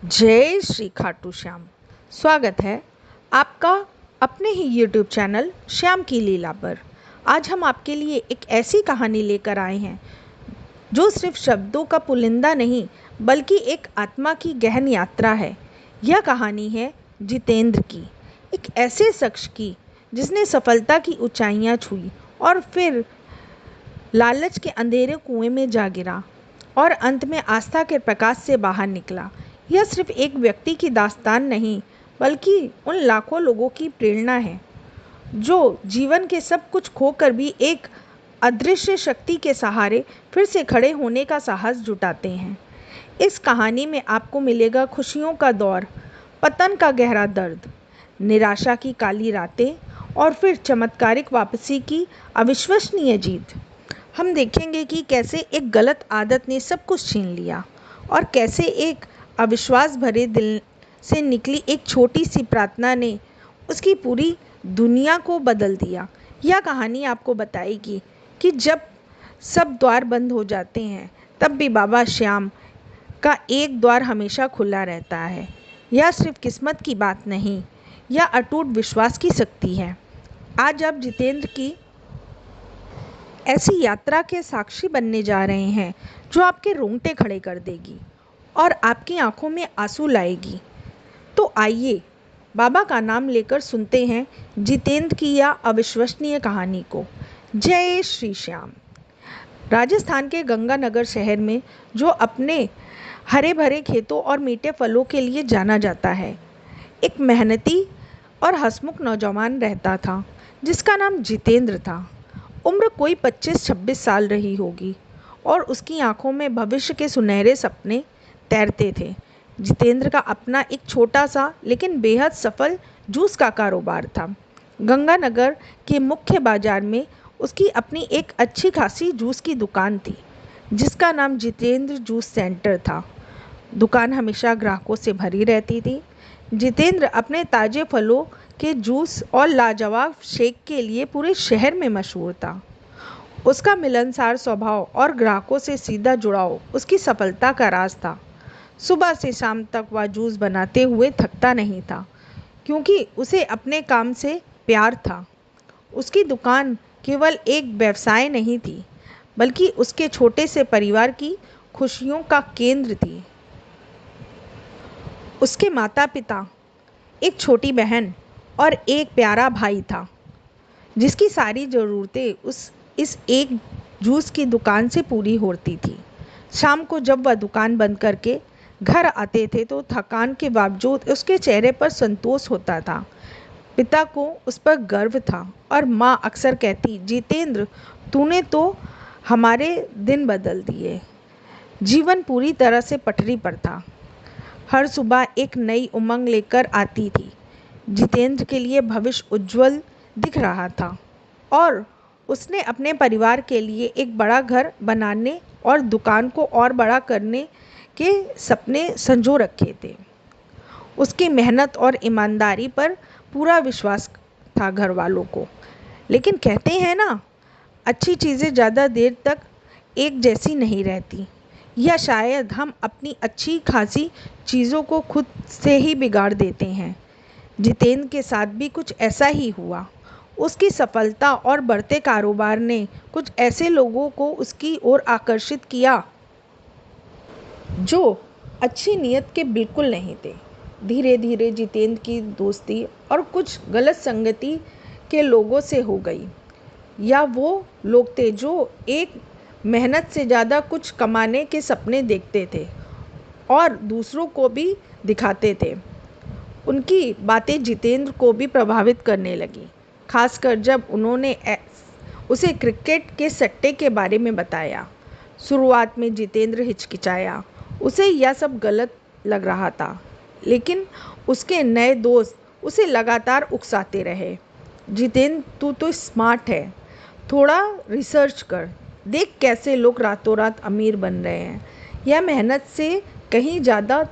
जय श्री खाटू श्याम। स्वागत है आपका अपने ही YouTube चैनल श्याम की लीला पर। आज हम आपके लिए एक ऐसी कहानी लेकर आए हैं जो सिर्फ शब्दों का पुलिंदा नहीं बल्कि एक आत्मा की गहन यात्रा है। यह कहानी है जितेंद्र की, एक ऐसे शख्स की जिसने सफलता की ऊंचाइयां छुई और फिर लालच के अंधेरे कुएं में जा गिरा और अंत में आस्था के प्रकाश से बाहर निकला। यह सिर्फ एक व्यक्ति की दास्तान नहीं बल्कि उन लाखों लोगों की प्रेरणा है जो जीवन के सब कुछ खोकर भी एक अदृश्य शक्ति के सहारे फिर से खड़े होने का साहस जुटाते हैं। इस कहानी में आपको मिलेगा खुशियों का दौर, पतन का गहरा दर्द, निराशा की काली रातें और फिर चमत्कारिक वापसी की अविश्वसनीय जीत। हम देखेंगे कि कैसे एक गलत आदत ने सब कुछ छीन लिया और कैसे एक अविश्वास भरे दिल से निकली एक छोटी सी प्रार्थना ने उसकी पूरी दुनिया को बदल दिया। यह कहानी आपको बताएगी कि जब सब द्वार बंद हो जाते हैं तब भी बाबा श्याम का एक द्वार हमेशा खुला रहता है। यह सिर्फ किस्मत की बात नहीं, यह अटूट विश्वास की शक्ति है। आज आप जितेंद्र की ऐसी यात्रा के साक्षी बनने जा रहे हैं जो आपके रोंगटे खड़े कर देगी और आपकी आंखों में आंसू लाएगी। तो आइए बाबा का नाम लेकर सुनते हैं जितेंद्र की यह अविश्वसनीय कहानी को। जय श्री श्याम। राजस्थान के गंगानगर शहर में जो अपने हरे भरे खेतों और मीठे फलों के लिए जाना जाता है, एक मेहनती और हंसमुख नौजवान रहता था जिसका नाम जितेंद्र था। उम्र कोई 25-26 साल रही होगी और उसकी आंखों में भविष्य के सुनहरे सपने तैरते थे। जितेंद्र का अपना एक छोटा सा लेकिन बेहद सफल जूस का कारोबार था। गंगानगर के मुख्य बाजार में उसकी अपनी एक अच्छी खासी जूस की दुकान थी जिसका नाम जितेंद्र जूस सेंटर था। दुकान हमेशा ग्राहकों से भरी रहती थी। जितेंद्र अपने ताजे फलों के जूस और लाजवाब शेक के लिए पूरे शहर में मशहूर था। उसका मिलनसार स्वभाव और ग्राहकों से सीधा जुड़ाव उसकी सफलता का राज था। सुबह से शाम तक वह जूस बनाते हुए थकता नहीं था क्योंकि उसे अपने काम से प्यार था। उसकी दुकान केवल एक व्यवसाय नहीं थी बल्कि उसके छोटे से परिवार की खुशियों का केंद्र थी। उसके माता पिता, एक छोटी बहन और एक प्यारा भाई था जिसकी सारी ज़रूरतें इस एक जूस की दुकान से पूरी होती थी। शाम को जब वह दुकान बंद करके घर आते थे तो थकान के बावजूद उसके चेहरे पर संतोष होता था। पिता को उस पर गर्व था और माँ अक्सर कहती, जितेंद्र तूने तो हमारे दिन बदल दिए। जीवन पूरी तरह से पटरी पर था। हर सुबह एक नई उमंग लेकर आती थी। जितेंद्र के लिए भविष्य उज्जवल दिख रहा था और उसने अपने परिवार के लिए एक बड़ा घर बनाने और दुकान को और बड़ा करने के सपने संजो रखे थे। उसकी मेहनत और ईमानदारी पर पूरा विश्वास था घर वालों को। लेकिन कहते हैं ना, अच्छी चीज़ें ज़्यादा देर तक एक जैसी नहीं रहती, या शायद हम अपनी अच्छी खासी चीज़ों को खुद से ही बिगाड़ देते हैं। जितेंद्र के साथ भी कुछ ऐसा ही हुआ। उसकी सफलता और बढ़ते कारोबार ने कुछ ऐसे लोगों को उसकी ओर आकर्षित किया जो अच्छी नीयत के बिल्कुल नहीं थे। धीरे धीरे जितेंद्र की दोस्ती और कुछ गलत संगति के लोगों से हो गई। या वो लोग थे जो एक मेहनत से ज़्यादा कुछ कमाने के सपने देखते थे और दूसरों को भी दिखाते थे। उनकी बातें जितेंद्र को भी प्रभावित करने लगी, खासकर जब उन्होंने उसे क्रिकेट के सट्टे के बारे में बताया। शुरुआत में जितेंद्र हिचकिचाया, उसे यह सब गलत लग रहा था, लेकिन उसके नए दोस्त उसे लगातार उकसाते रहे। जितेंद्र तू तो स्मार्ट है, थोड़ा रिसर्च कर, देख कैसे लोग रातों रात अमीर बन रहे हैं। यह मेहनत से कहीं ज़्यादा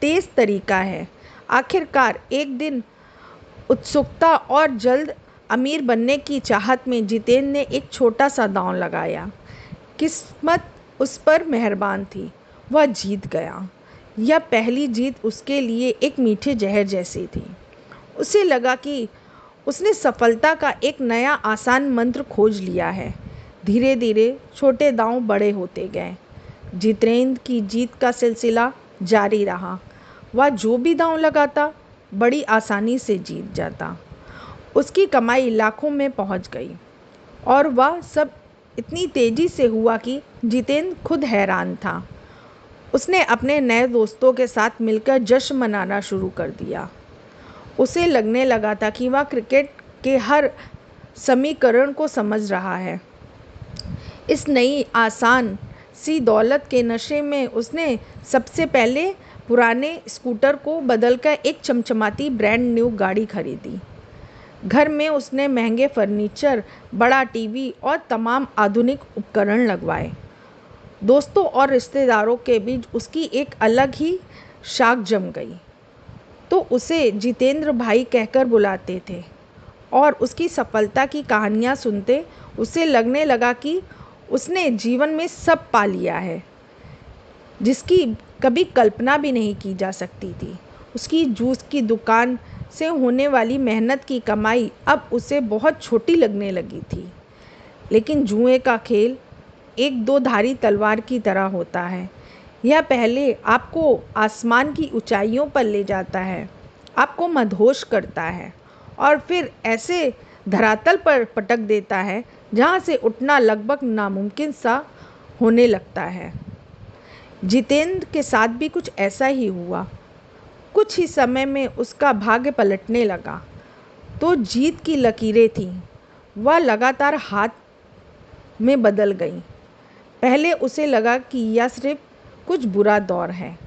तेज़ तरीका है। आखिरकार एक दिन उत्सुकता और जल्द अमीर बनने की चाहत में जितेंद्र ने एक छोटा सा दांव लगाया। किस्मत उस पर मेहरबान थी, वह जीत गया। यह पहली जीत उसके लिए एक मीठे जहर जैसी थी। उसे लगा कि उसने सफलता का एक नया आसान मंत्र खोज लिया है। धीरे धीरे छोटे दांव बड़े होते गए। जितेंद्र की जीत का सिलसिला जारी रहा। वह जो भी दांव लगाता बड़ी आसानी से जीत जाता। उसकी कमाई लाखों में पहुंच गई और वह सब इतनी तेजी से हुआ कि जितेंद्र खुद हैरान था। उसने अपने नए दोस्तों के साथ मिलकर जश्न मनाना शुरू कर दिया। उसे लगने लगा था कि वह क्रिकेट के हर समीकरण को समझ रहा है। इस नई आसान सी दौलत के नशे में उसने सबसे पहले पुराने स्कूटर को बदलकर एक चमचमाती ब्रांड न्यू गाड़ी खरीदी। घर में उसने महंगे फर्नीचर, बड़ा टीवी और तमाम आधुनिक उपकरण लगवाए। दोस्तों और रिश्तेदारों के बीच उसकी एक अलग ही शाख जम गई। तो उसे जितेंद्र भाई कहकर बुलाते थे और उसकी सफलता की कहानियाँ सुनते उसे लगने लगा कि उसने जीवन में सब पा लिया है जिसकी कभी कल्पना भी नहीं की जा सकती थी। उसकी जूस की दुकान से होने वाली मेहनत की कमाई अब उसे बहुत छोटी लगने लगी थी। लेकिन जुए का खेल एक दो धारी तलवार की तरह होता है। यह पहले आपको आसमान की ऊंचाइयों पर ले जाता है, आपको मदहोश करता है और फिर ऐसे धरातल पर पटक देता है जहाँ से उठना लगभग नामुमकिन सा होने लगता है। जितेंद्र के साथ भी कुछ ऐसा ही हुआ। कुछ ही समय में उसका भाग्य पलटने लगा। तो जीत की लकीरें थीं, वह लगातार हाथ में बदल गईं। पहले उसे लगा कि यह सिर्फ कुछ बुरा दौर है।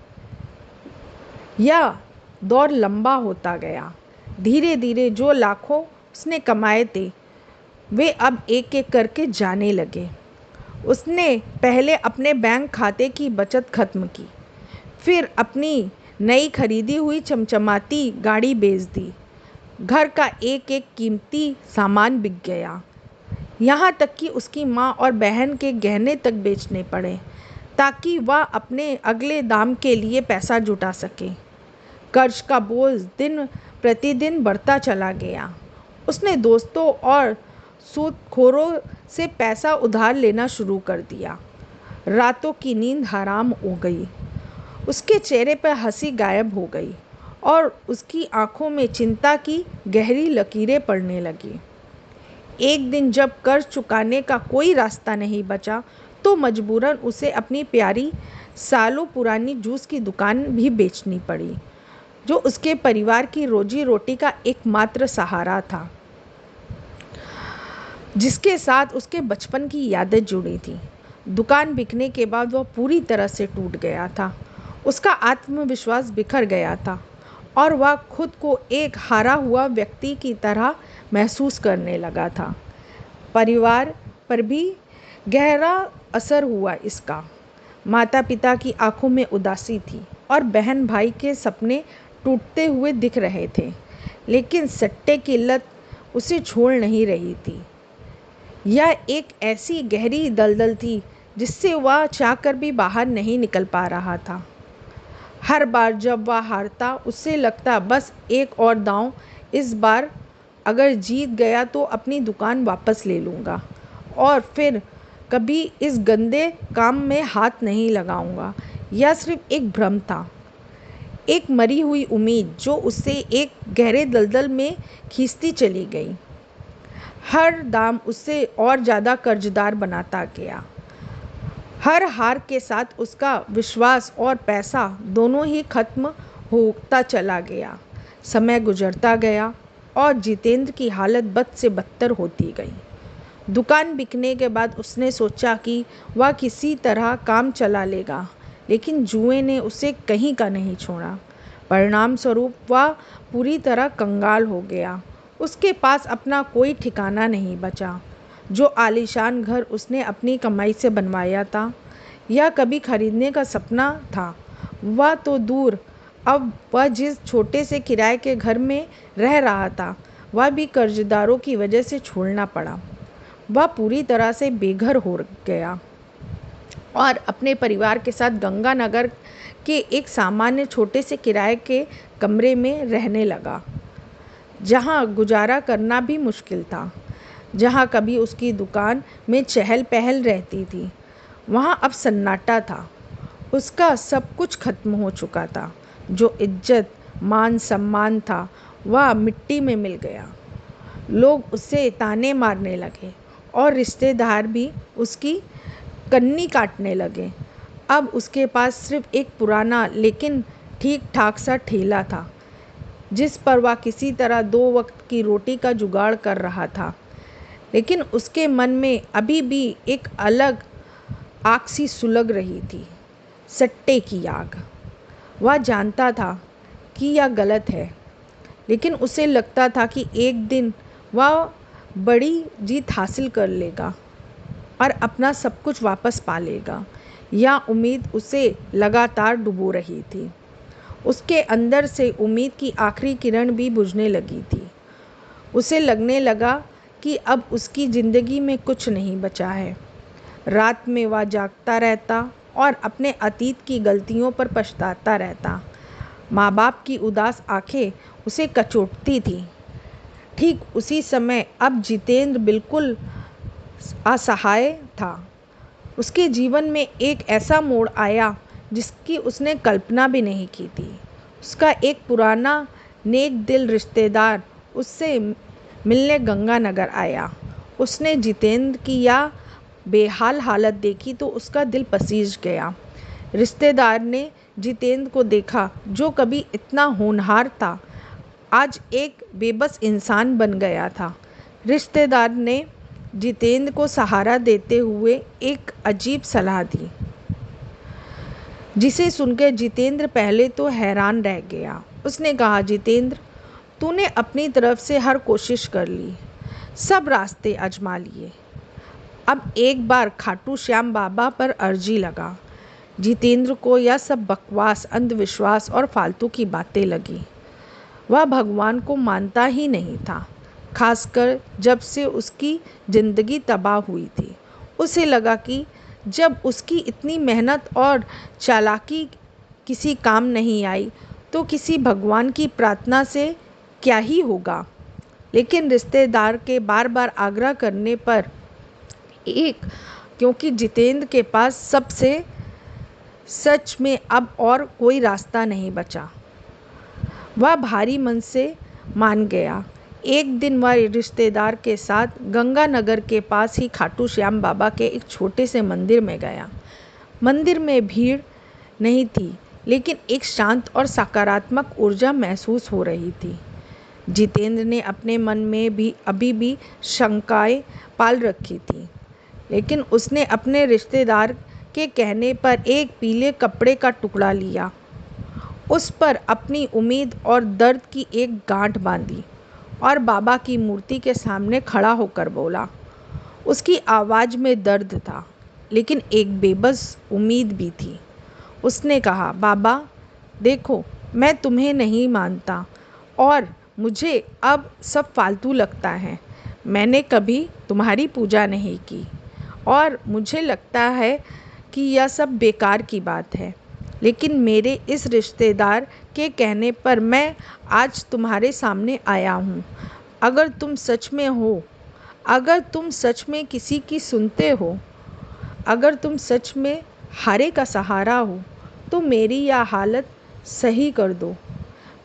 यह दौर लंबा होता गया। धीरे धीरे जो लाखों उसने कमाए थे वे अब एक एक करके जाने लगे। उसने पहले अपने बैंक खाते की बचत खत्म की, फिर अपनी नई खरीदी हुई चमचमाती गाड़ी बेच दी। घर का एक एक कीमती सामान बिक गया, यहाँ तक कि उसकी माँ और बहन के गहने तक बेचने पड़े ताकि वह अपने अगले दाम के लिए पैसा जुटा सके। कर्ज का बोझ दिन प्रतिदिन बढ़ता चला गया। उसने दोस्तों और सूदखोरों से पैसा उधार लेना शुरू कर दिया। रातों की नींद हराम हो गई। उसके चेहरे पर हंसी गायब हो गई और उसकी आंखों में चिंता की गहरी लकीरें पड़ने लगी। एक दिन जब कर्ज चुकाने का कोई रास्ता नहीं बचा तो मजबूरन उसे अपनी प्यारी सालों पुरानी जूस की दुकान भी बेचनी पड़ी, जो उसके परिवार की रोजी रोटी का एकमात्र सहारा था, जिसके साथ उसके बचपन की यादें जुड़ी थी। दुकान बिकने के बाद वह पूरी तरह से टूट गया था। उसका आत्मविश्वास बिखर गया था और वह खुद को एक हारा हुआ व्यक्ति की तरह महसूस करने लगा था। परिवार पर भी गहरा असर हुआ इसका। माता पिता की आंखों में उदासी थी और बहन भाई के सपने टूटते हुए दिख रहे थे। लेकिन सट्टे की लत उसे छोड़ नहीं रही थी। यह एक ऐसी गहरी दलदल थी जिससे वह चाहकर भी बाहर नहीं निकल पा रहा था। हर बार जब वह हारता उसे लगता बस एक और दांव, इस बार अगर जीत गया तो अपनी दुकान वापस ले लूँगा और फिर कभी इस गंदे काम में हाथ नहीं लगाऊंगा। यह सिर्फ एक भ्रम था, एक मरी हुई उम्मीद जो उसे एक गहरे दलदल में खींचती चली गई। हर दाम उसे और ज़्यादा कर्जदार बनाता गया। हर हार के साथ उसका विश्वास और पैसा दोनों ही खत्म होता चला गया। समय गुजरता गया और जितेंद्र की हालत बद से बदतर होती गई। दुकान बिकने के बाद उसने सोचा कि वह किसी तरह काम चला लेगा, लेकिन जुए ने उसे कहीं का नहीं छोड़ा। परिणाम स्वरूप वह पूरी तरह कंगाल हो गया। उसके पास अपना कोई ठिकाना नहीं बचा। जो आलीशान घर उसने अपनी कमाई से बनवाया था या कभी खरीदने का सपना था, वह तो दूर, अब वह जिस छोटे से किराए के घर में रह रहा था वह भी कर्जदारों की वजह से छोड़ना पड़ा। वह पूरी तरह से बेघर हो गया। और अपने परिवार के साथ गंगानगर के एक सामान्य छोटे से किराए के कमरे में रहने लगा, जहां गुजारा करना भी मुश्किल था। जहां कभी उसकी दुकान में चहल पहल रहती थी, वहां अब सन्नाटा था। उसका सब कुछ खत्म हो चुका था। जो इज्जत मान सम्मान था वह मिट्टी में मिल गया। लोग उसे ताने मारने लगे और रिश्तेदार भी उसकी कन्नी काटने लगे। अब उसके पास सिर्फ एक पुराना लेकिन ठीक ठाक सा ठेला था, जिस पर वह किसी तरह 2 वक्त की रोटी का जुगाड़ कर रहा था। लेकिन उसके मन में अभी भी एक अलग आग सी सुलग रही थी, सट्टे की आग। वह जानता था कि यह गलत है, लेकिन उसे लगता था कि एक दिन वह बड़ी जीत हासिल कर लेगा और अपना सब कुछ वापस पा लेगा। यह उम्मीद उसे लगातार डुबो रही थी। उसके अंदर से उम्मीद की आखिरी किरण भी बुझने लगी थी। उसे लगने लगा कि अब उसकी ज़िंदगी में कुछ नहीं बचा है। रात में वह जागता रहता और अपने अतीत की गलतियों पर पछताता रहता। माँ बाप की उदास आंखें उसे कचोटती थी। ठीक उसी समय अब जितेंद्र बिल्कुल असहाय था। उसके जीवन में एक ऐसा मोड़ आया जिसकी उसने कल्पना भी नहीं की थी। उसका एक पुराना नेक दिल रिश्तेदार उससे मिलने गंगानगर आया। उसने जितेंद्र की यह बेहाल हालत देखी तो उसका दिल पसीज गया। रिश्तेदार ने जितेंद्र को देखा, जो कभी इतना होनहार था, आज एक बेबस इंसान बन गया था। रिश्तेदार ने जितेंद्र को सहारा देते हुए एक अजीब सलाह दी, जिसे सुनकर जितेंद्र पहले तो हैरान रह गया। उसने कहा, जितेंद्र, तूने अपनी तरफ से हर कोशिश कर ली, सब रास्ते आजमा लिए, अब एक बार खाटू श्याम बाबा पर अर्जी लगा। जितेंद्र को यह सब बकवास, अंधविश्वास और फालतू की बातें लगी। वह भगवान को मानता ही नहीं था, खासकर जब से उसकी जिंदगी तबाह हुई थी। उसे लगा कि जब उसकी इतनी मेहनत और चालाकी किसी काम नहीं आई, तो किसी भगवान की प्रार्थना से क्या ही होगा। लेकिन रिश्तेदार के बार बार आग्रह करने पर क्योंकि जितेंद्र के पास सबसे सच में अब और कोई रास्ता नहीं बचा, वह भारी मन से मान गया। एक दिन वह रिश्तेदार के साथ गंगानगर के पास ही खाटू श्याम बाबा के एक छोटे से मंदिर में गया। मंदिर में भीड़ नहीं थी, लेकिन एक शांत और सकारात्मक ऊर्जा महसूस हो रही थी। जितेंद्र ने अपने मन में भी अभी भी शंकाएं पाल रखी थी, लेकिन उसने अपने रिश्तेदार के कहने पर एक पीले कपड़े का टुकड़ा लिया, उस पर अपनी उम्मीद और दर्द की एक गांठ बांधी और बाबा की मूर्ति के सामने खड़ा होकर बोला। उसकी आवाज़ में दर्द था, लेकिन एक बेबस उम्मीद भी थी। उसने कहा, बाबा देखो, मैं तुम्हें नहीं मानता और मुझे अब सब फालतू लगता है। मैंने कभी तुम्हारी पूजा नहीं की और मुझे लगता है कि यह सब बेकार की बात है, लेकिन मेरे इस रिश्तेदार के कहने पर मैं आज तुम्हारे सामने आया हूँ। अगर तुम सच में किसी की सुनते हो, अगर तुम सच में हारे का सहारा हो, तो मेरी यह हालत सही कर दो।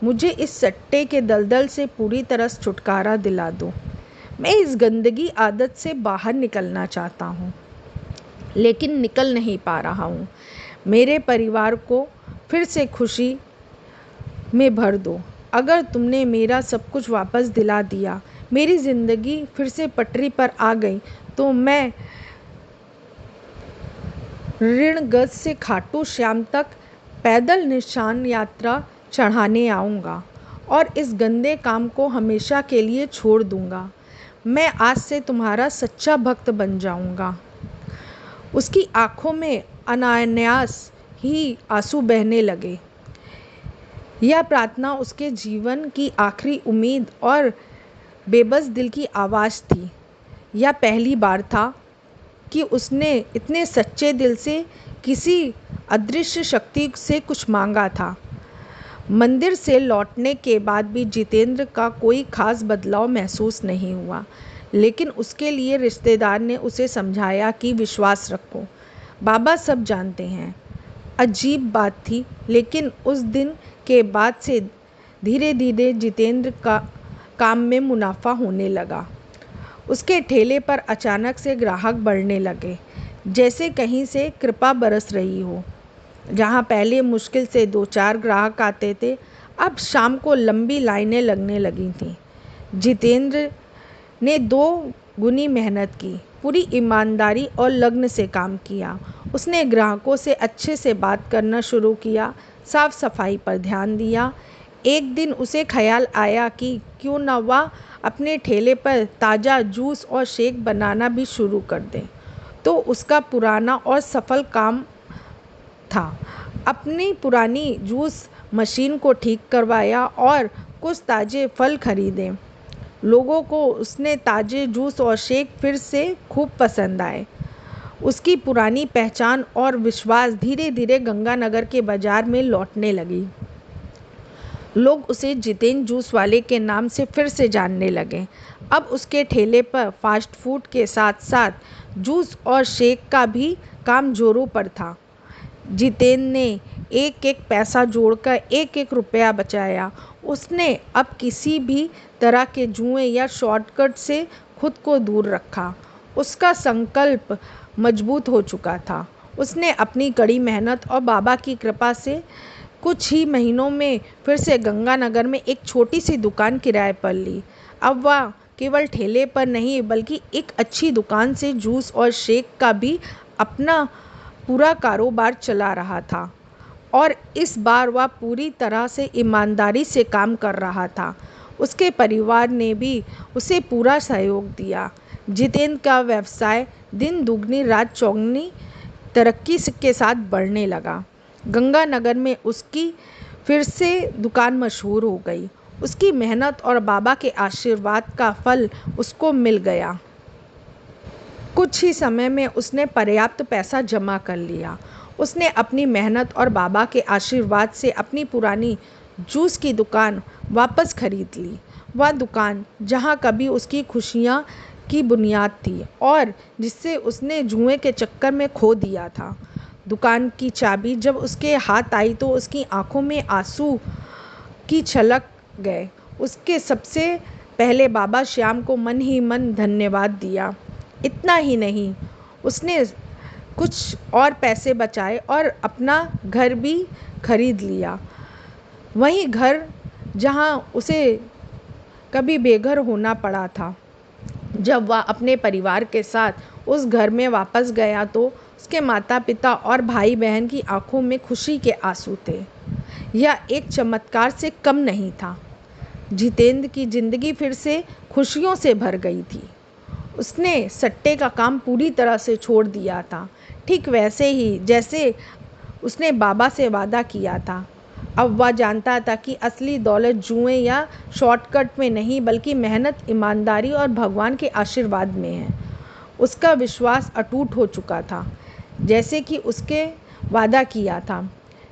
मुझे इस सट्टे के दलदल से पूरी तरह छुटकारा दिला दो। मैं इस गंदगी आदत से बाहर निकलना चाहता हूँ, लेकिन निकल नहीं पा रहा हूँ। मेरे परिवार को फिर से खुशी में भर दो। अगर तुमने मेरा सब कुछ वापस दिला दिया, मेरी ज़िंदगी फिर से पटरी पर आ गई, तो मैं ऋणग्रस्त से खाटू श्याम तक पैदल निशान यात्रा चढ़ाने आऊँगा और इस गंदे काम को हमेशा के लिए छोड़ दूँगा। मैं आज से तुम्हारा सच्चा भक्त बन जाऊँगा। उसकी आंखों में अनायास ही आंसू बहने लगे। यह प्रार्थना उसके जीवन की आखिरी उम्मीद और बेबस दिल की आवाज़ थी। यह पहली बार था कि उसने इतने सच्चे दिल से किसी अदृश्य शक्ति से कुछ मांगा था। मंदिर से लौटने के बाद भी जितेंद्र का कोई खास बदलाव महसूस नहीं हुआ, लेकिन उसके लिए रिश्तेदार ने उसे समझाया कि विश्वास रखो, बाबा सब जानते हैं। अजीब बात थी, लेकिन उस दिन के बाद से धीरे धीरे जितेंद्र का काम में मुनाफा होने लगा। उसके ठेले पर अचानक से ग्राहक बढ़ने लगे, जैसे कहीं से कृपा बरस रही हो। जहाँ पहले मुश्किल से 2-4 ग्राहक आते थे, अब शाम को लंबी लाइनें लगने लगी थीं। जितेंद्र ने 2 गुनी मेहनत की, पूरी ईमानदारी और लगन से काम किया। उसने ग्राहकों से अच्छे से बात करना शुरू किया, साफ सफाई पर ध्यान दिया। एक दिन उसे ख्याल आया कि क्यों न वह अपने ठेले पर ताज़ा जूस और शेक बनाना भी शुरू कर दे। तो उसका पुराना और सफल काम था। अपनी पुरानी जूस मशीन को ठीक करवाया और कुछ ताज़े फल खरीदे। लोगों को उसने ताज़े जूस और शेक फिर से खूब पसंद आए। उसकी पुरानी पहचान और विश्वास धीरे धीरे गंगानगर के बाजार में लौटने लगी। लोग उसे जितेंद्र जूस वाले के नाम से फिर से जानने लगे। अब उसके ठेले पर फास्ट फूड के साथ साथ जूस और शेक का भी काम जोरों पर था। जितेंद्र ने एक एक पैसा जोड़कर एक एक रुपया बचाया। उसने अब किसी भी तरह के जुए या शॉर्टकट से खुद को दूर रखा। उसका संकल्प मजबूत हो चुका था। उसने अपनी कड़ी मेहनत और बाबा की कृपा से कुछ ही महीनों में फिर से गंगानगर में एक छोटी सी दुकान किराए पर ली। अब वह केवल ठेले पर नहीं, बल्कि एक अच्छी दुकान से जूस और शेक का भी अपना पूरा कारोबार चला रहा था। और इस बार वह पूरी तरह से ईमानदारी से काम कर रहा था। उसके परिवार ने भी उसे पूरा सहयोग दिया। जितेंद्र का व्यवसाय दिन दुगनी रात चौगनी तरक्की के साथ बढ़ने लगा। गंगानगर में उसकी फिर से दुकान मशहूर हो गई। उसकी मेहनत और बाबा के आशीर्वाद का फल उसको मिल गया। कुछ ही समय में उसने पर्याप्त पैसा जमा कर लिया। उसने अपनी मेहनत और बाबा के आशीर्वाद से अपनी पुरानी जूस की दुकान वापस खरीद ली। वह दुकान जहां कभी उसकी खुशियां की बुनियाद थी और जिससे उसने जुए के चक्कर में खो दिया था। दुकान की चाबी जब उसके हाथ आई तो उसकी आंखों में आंसू की छलक गए। उसके सबसे पहले बाबा श्याम को मन ही मन धन्यवाद दिया। इतना ही नहीं, उसने कुछ और पैसे बचाए और अपना घर भी खरीद लिया। वही घर जहां उसे कभी बेघर होना पड़ा था। जब वह अपने परिवार के साथ उस घर में वापस गया तो उसके माता पिता और भाई बहन की आंखों में खुशी के आंसू थे। यह एक चमत्कार से कम नहीं था। जितेंद्र की जिंदगी फिर से खुशियों से भर गई थी। उसने सट्टे का काम पूरी तरह से छोड़ दिया था, ठीक वैसे ही जैसे उसने बाबा से वादा किया था। अब वह जानता था कि असली दौलत जुए या शॉर्टकट में नहीं, बल्कि मेहनत, ईमानदारी और भगवान के आशीर्वाद में है। उसका विश्वास अटूट हो चुका था, जैसे कि उसके वादा किया था।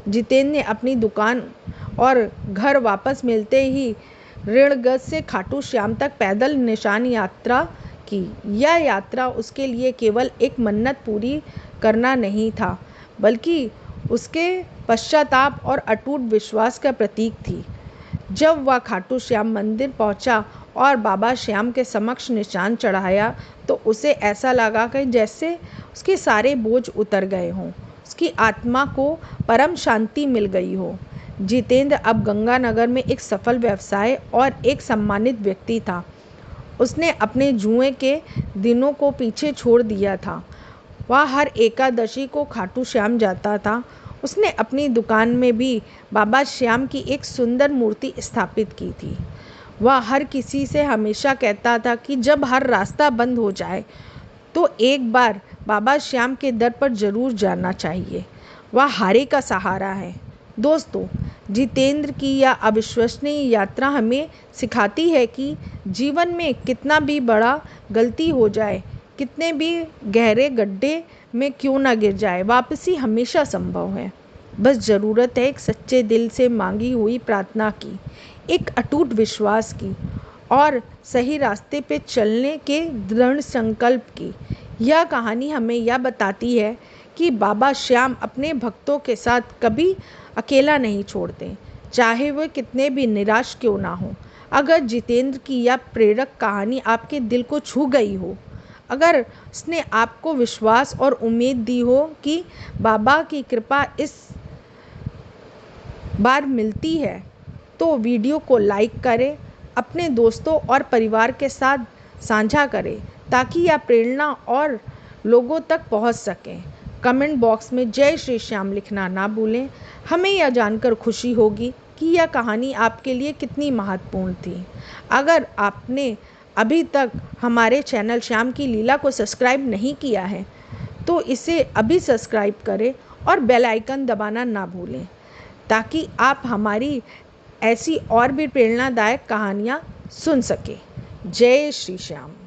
जितेंद्र ने अपनी दुकान और घर वापस मिलते ही ऋणग्रस्त से खाटू श्याम तक पैदल निशान यात्रा की। यह यात्रा उसके लिए केवल एक मन्नत पूरी करना नहीं था, बल्कि उसके पश्चाताप और अटूट विश्वास का प्रतीक थी। जब वह खाटू श्याम मंदिर पहुंचा और बाबा श्याम के समक्ष निशान चढ़ाया तो उसे ऐसा लगा कि जैसे उसके सारे बोझ उतर गए हों, उसकी आत्मा को परम शांति मिल गई हो। जितेंद्र अब गंगानगर में एक सफल व्यवसाय और एक सम्मानित व्यक्ति था। उसने अपने जुए के दिनों को पीछे छोड़ दिया था। वह हर एकादशी को खाटू श्याम जाता था। उसने अपनी दुकान में भी बाबा श्याम की एक सुंदर मूर्ति स्थापित की थी। वह हर किसी से हमेशा कहता था कि जब हर रास्ता बंद हो जाए तो एक बार बाबा श्याम के दर पर जरूर जाना चाहिए। वह हारे का सहारा है। दोस्तों, जितेंद्र की यह अविश्वसनीय यात्रा हमें सिखाती है कि जीवन में कितना भी बड़ा गलती हो जाए, कितने भी गहरे गड्ढे में क्यों ना गिर जाए, वापसी हमेशा संभव है। बस ज़रूरत है एक सच्चे दिल से मांगी हुई प्रार्थना की, एक अटूट विश्वास की और सही रास्ते पे चलने के दृढ़ संकल्प की। यह कहानी हमें यह बताती है कि बाबा श्याम अपने भक्तों के साथ कभी अकेला नहीं छोड़ते, चाहे वे कितने भी निराश क्यों ना हो। अगर जितेंद्र की यह प्रेरक कहानी आपके दिल को छू गई हो, अगर उसने आपको विश्वास और उम्मीद दी हो कि बाबा की कृपा इस बार मिलती है, तो वीडियो को लाइक करें, अपने दोस्तों और परिवार के साथ साझा करें ताकि यह प्रेरणा और लोगों तक पहुंच सके। कमेंट बॉक्स में जय श्री श्याम लिखना ना भूलें। हमें यह जानकर खुशी होगी कि यह कहानी आपके लिए कितनी महत्वपूर्ण थी। अगर आपने अभी तक हमारे चैनल श्याम की लीला को सब्सक्राइब नहीं किया है, तो इसे अभी सब्सक्राइब करें और बेल आइकन दबाना ना भूलें ताकि आप हमारी ऐसी और भी प्रेरणादायक कहानियाँ सुन सकें। जय श्री श्याम।